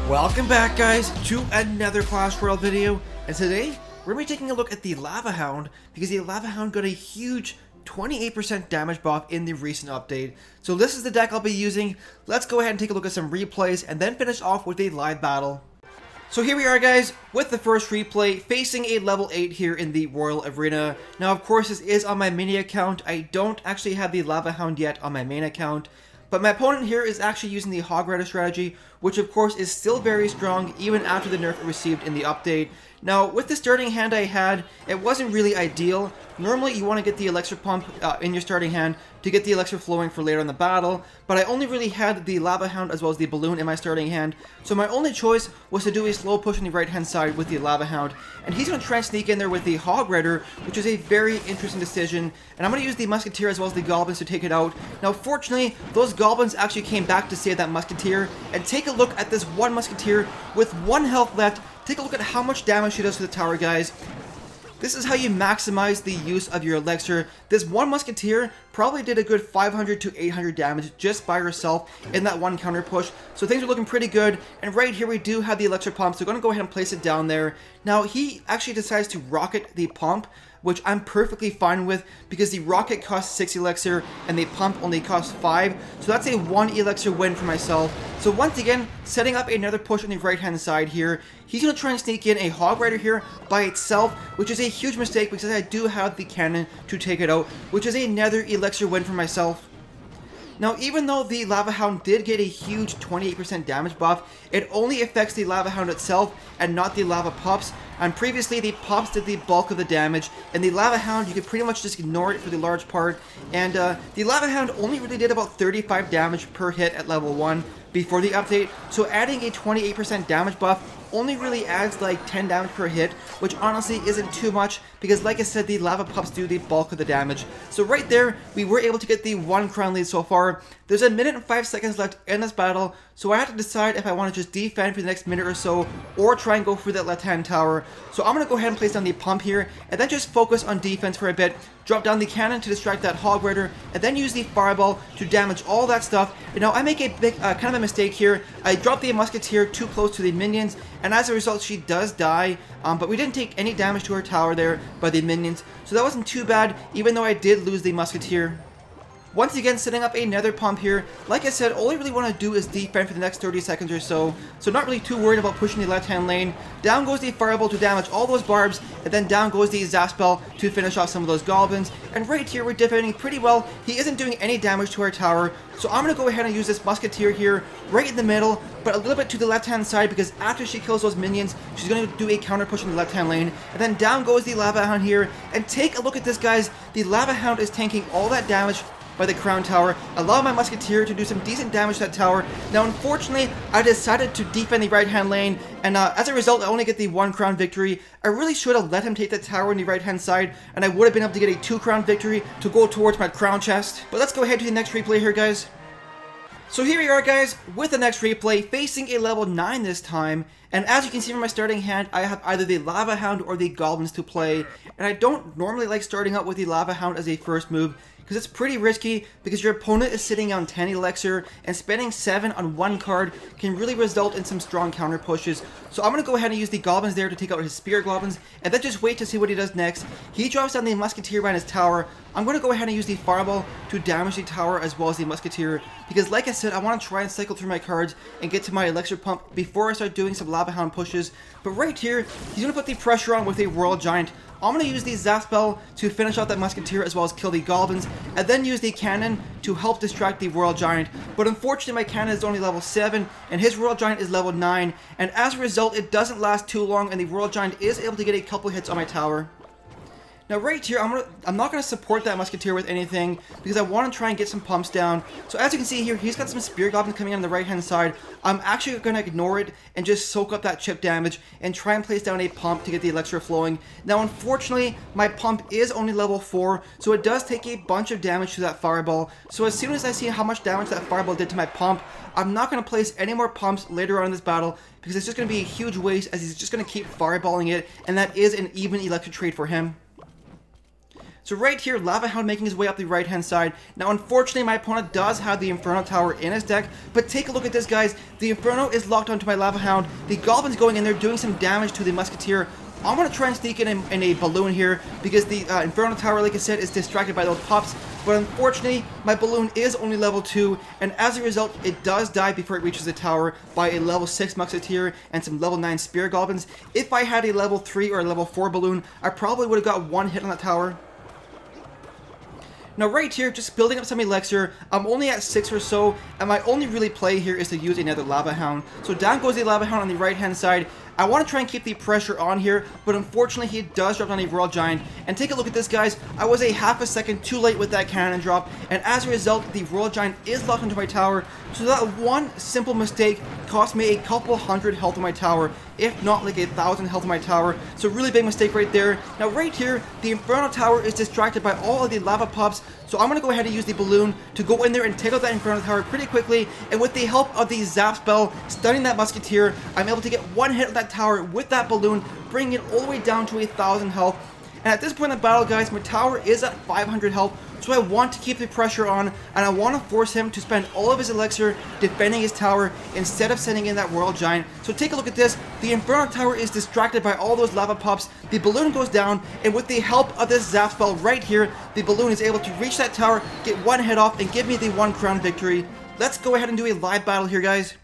Welcome back, guys, to another Clash Royale video, and today we're going to be taking a look at the Lava Hound, because the Lava Hound got a huge 28% damage buff in the recent update. So this is the deck I'll be using. Let's go ahead and take a look at some replays, and then finish off with a live battle. So here we are, guys, with the first replay, facing a level 8 here in the Royal Arena. Now, of course, this is on my mini account. I don't actually have the Lava Hound yet on my main account. But my opponent here is actually using the Hog Rider strategy, which of course is still very strong even after the nerf it received in the update. Now, with the starting hand I had, it wasn't really ideal. Normally you want to get the Elixir Pump in your starting hand to get the Elixir flowing for later in the battle, but I only really had the Lava Hound as well as the Balloon in my starting hand, so my only choice was to do a slow push on the right hand side with the Lava Hound, and he's going to try and sneak in there with the Hog Rider, which is a very interesting decision, and I'm going to use the Musketeer as well as the Goblins to take it out. Now, fortunately, those Goblins actually came back to save that Musketeer, and take a look at this one Musketeer with 1 health left. Take a look at how much damage she does to the tower, guys. This is how you maximize the use of your Elixir. This one Musketeer probably did a good 500 to 800 damage just by herself in that one counter push. So things are looking pretty good. And right here we do have the Elixir Pump, so we're going to go ahead and place it down there. Now he actually decides to rocket the pump, which I'm perfectly fine with because the rocket costs 6 elixir and the pump only costs 5, so that's a 1 elixir win for myself. So once again, setting up another push on the right hand side here. He's going to try and sneak in a Hog Rider here by itself, which is a huge mistake because I do have the cannon to take it out, which is another elixir win for myself. Now, even though the Lava Hound did get a huge 28% damage buff, it only affects the Lava Hound itself and not the Lava Pups. And previously, the Pups did the bulk of the damage, and the Lava Hound, you could pretty much just ignore it for the large part. And the Lava Hound only really did about 35 damage per hit at level 1 before the update, so adding a 28% damage buff only really adds like 10 damage per hit, which honestly isn't too much because, like I said, the Lava Pups do the bulk of the damage. So right there, we were able to get the 1 crown lead so far. There's 1 minute and 5 seconds left in this battle, so I have to decide if I want to just defend for the next minute or so or try and go for that left-hand tower. So I'm going to go ahead and place down the pump here and then just focus on defense for a bit. Drop down the cannon to distract that Hog Rider, and then use the Fireball to damage all that stuff. And now I make a big, kind of a mistake here. I drop the Musketeer too close to the minions, and as a result she does die, but we didn't take any damage to her tower there by the minions, so that wasn't too bad, even though I did lose the Musketeer. Once again, setting up another pump here. Like I said, all I really want to do is defend for the next 30 seconds or so. So not really too worried about pushing the left-hand lane. Down goes the Fireball to damage all those barbs, and then down goes the Zaspel to finish off some of those Goblins. And right here, we're defending pretty well. He isn't doing any damage to our tower. So I'm going to go ahead and use this Musketeer here, right in the middle, but a little bit to the left-hand side, because after she kills those minions, she's going to do a counter push in the left-hand lane. And then down goes the Lava Hound here. And take a look at this, guys. The Lava Hound is tanking all that damage by the crown tower, allow my Musketeer to do some decent damage to that tower. Now, unfortunately, I decided to defend the right-hand lane, and as a result, I only get the 1 crown victory. I really should have let him take that tower on the right-hand side, and I would have been able to get a 2 crown victory to go towards my crown chest. But let's go ahead to the next replay here, guys. So here we are, guys, with the next replay, facing a level 9 this time, and as you can see from my starting hand, I have either the Lava Hound or the Goblins to play, and I don't normally like starting out with the Lava Hound as a first move, because it's pretty risky, because your opponent is sitting on 10 elixir, and spending 7 on 1 card can really result in some strong counter pushes. So I'm going to go ahead and use the Goblins there to take out his Spirit Goblins, and then just wait to see what he does next. He drops down the Musketeer behind his tower. I'm going to go ahead and use the Fireball to damage the tower as well as the Musketeer, because like I said, I want to try and cycle through my cards and get to my Elixir Pump before I start doing some Lava Hound pushes. But right here, he's going to put the pressure on with a Royal Giant. I'm going to use the Zaspel to finish off that Musketeer as well as kill the Goblins, and then use the Cannon to help distract the Royal Giant. But unfortunately, my Cannon is only level 7, and his Royal Giant is level 9, and as a result, it doesn't last too long, and the Royal Giant is able to get a couple hits on my tower. Now right here, I'm not going to support that Musketeer with anything because I want to try and get some pumps down. So as you can see here, he's got some Spear Goblins coming in on the right hand side. I'm actually going to ignore it and just soak up that chip damage and try and place down a pump to get the elixir flowing. Now unfortunately, my pump is only level 4, so it does take a bunch of damage to that fireball. So as soon as I see how much damage that fireball did to my pump, I'm not going to place any more pumps later on in this battle because it's just going to be a huge waste as he's just going to keep fireballing it, and that is an even elixir trade for him. So right here, Lava Hound making his way up the right hand side. Now unfortunately my opponent does have the Inferno Tower in his deck, but take a look at this guys. The Inferno is locked onto my Lava Hound. The Goblin's going in there doing some damage to the Musketeer. I'm going to try and sneak in a balloon here because the Inferno Tower, like I said, is distracted by those pops. But unfortunately, my balloon is only level 2, and as a result, it does die before it reaches the tower by a level 6 Musketeer and some level 9 Spear Goblins. If I had a level 3 or a level 4 balloon, I probably would have got one hit on that tower. Now right here, just building up some elixir, I'm only at 6 or so, and my only really play here is to use another Lava Hound. So down goes the Lava Hound on the right hand side. I want to try and keep the pressure on here, but unfortunately he does drop down a Royal Giant. And take a look at this guys, I was a half a second too late with that cannon drop, and as a result the Royal Giant is locked into my tower. So that one simple mistake cost me a couple hundred health on my tower, if not like 1,000 health on my tower. So really big mistake right there. Now right here, the Inferno Tower is distracted by all of the lava pops, so I'm going to go ahead and use the balloon to go in there and take out that Inferno Tower pretty quickly, and with the help of the Zap spell, stunning that Musketeer, I'm able to get one hit on that tower with that balloon, bringing it all the way down to 1,000 health. And at this point in the battle guys, my tower is at 500 health, so I want to keep the pressure on, and I want to force him to spend all of his elixir defending his tower instead of sending in that Royal Giant. So take a look at this, the Inferno Tower is distracted by all those lava pops, the balloon goes down, and with the help of this Zap spell right here, the balloon is able to reach that tower, get one hit off, and give me the 1 crown victory. Let's go ahead and do a live battle here guys.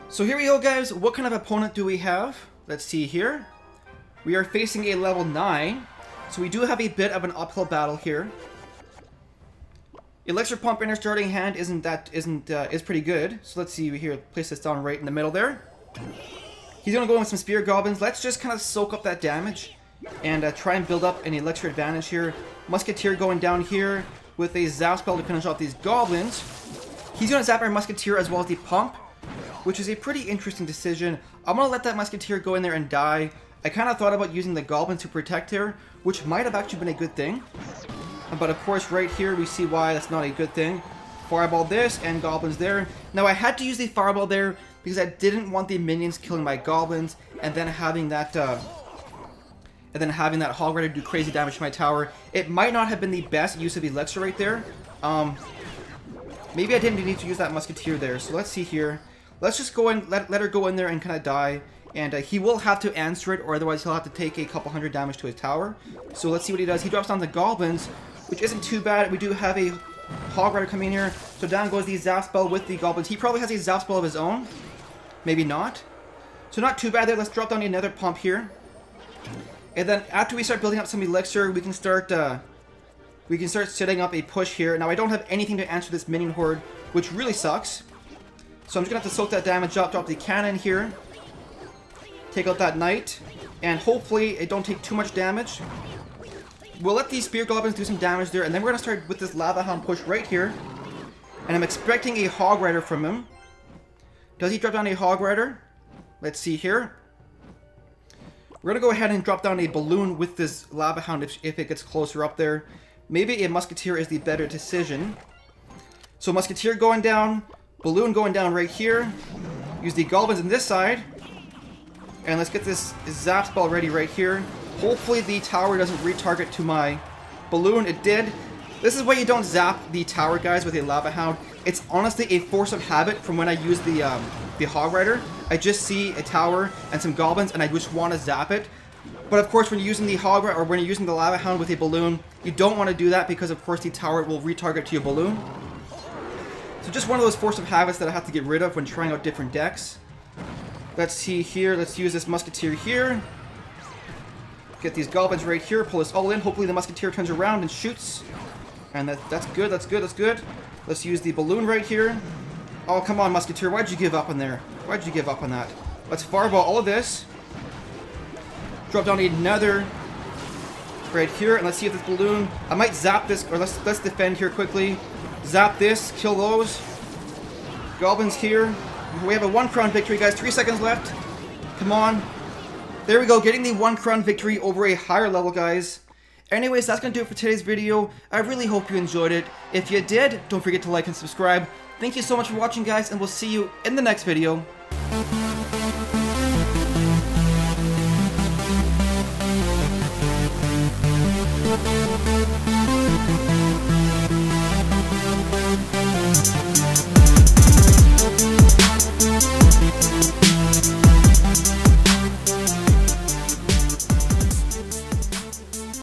So here we go guys, what kind of opponent do we have? Let's see here. We are facing a level 9, so we do have a bit of an uphill battle here. Elixir Pump in our starting hand is pretty good. So let's see here, place this down right in the middle there. He's gonna go in with some Spear Goblins. Let's just kind of soak up that damage and try and build up an elixir advantage here. Musketeer going down here with a Zap spell to finish off these Goblins. He's gonna zap our Musketeer as well as the Pump, which is a pretty interesting decision. I'm gonna let that Musketeer go in there and die. I kind of thought about using the Goblins to protect her, which might have actually been a good thing. But of course, right here, we see why that's not a good thing. Fireball this, and Goblins there. Now, I had to use the Fireball there because I didn't want the minions killing my Goblins, and then having that Hog Rider do crazy damage to my tower. It might not have been the best use of Elixir right there. Maybe I didn't need to use that Musketeer there. So let's see here. Let's just go and let her go in there and kind of die. And he will have to answer it, or otherwise he'll have to take a couple hundred damage to his tower. So let's see what he does. He drops down the Goblins, which isn't too bad. We do have a Hog Rider coming in here. So down goes the Zap spell with the Goblins. He probably has a Zap spell of his own. Maybe not. So not too bad there. Let's drop down another Pump here. And then after we start building up some Elixir, we can start setting up a push here. Now I don't have anything to answer this minion horde, which really sucks. So I'm just going to have to soak that damage up, drop the cannon here. Take out that Knight, and hopefully it don't take too much damage. We'll let these Spear Goblins do some damage there, and then we're going to start with this Lava Hound push right here. And I'm expecting a Hog Rider from him. Does he drop down a Hog Rider? Let's see here. We're going to go ahead and drop down a balloon with this Lava Hound if it gets closer up there. Maybe a Musketeer is the better decision. So Musketeer going down, balloon going down right here. Use the Goblins on this side. And let's get this Zap spell ready right here. Hopefully the tower doesn't retarget to my balloon. It did. This is why you don't zap the tower, guys, with a Lava Hound. It's honestly a force of habit from when I use the Hog Rider. I just see a tower and some Goblins, and I just want to zap it. But of course, when you're using the Hog Rider, or when you're using the Lava Hound with a balloon, you don't want to do that because, of course, the tower will retarget to your balloon. So just one of those force of habits that I have to get rid of when trying out different decks. Let's see here. Let's use this Musketeer here. Get these Goblins right here. Pull this all in. Hopefully the Musketeer turns around and shoots. And that's good. That's good. That's good. Let's use the balloon right here. Oh, come on, Musketeer. Why'd you give up on there? Why'd you give up on that? Let's fireball all of this. Drop down another right here, and let's see if this balloon... I might zap this, or let's defend here quickly. Zap this, kill those. Goblins here. We have a 1 crown victory, guys. 3 seconds left. Come on. There we go, getting the 1 crown victory over a higher level, guys. Anyways, that's going to do it for today's video. I really hope you enjoyed it. If you did, don't forget to like and subscribe. Thank you so much for watching, guys, and we'll see you in the next video.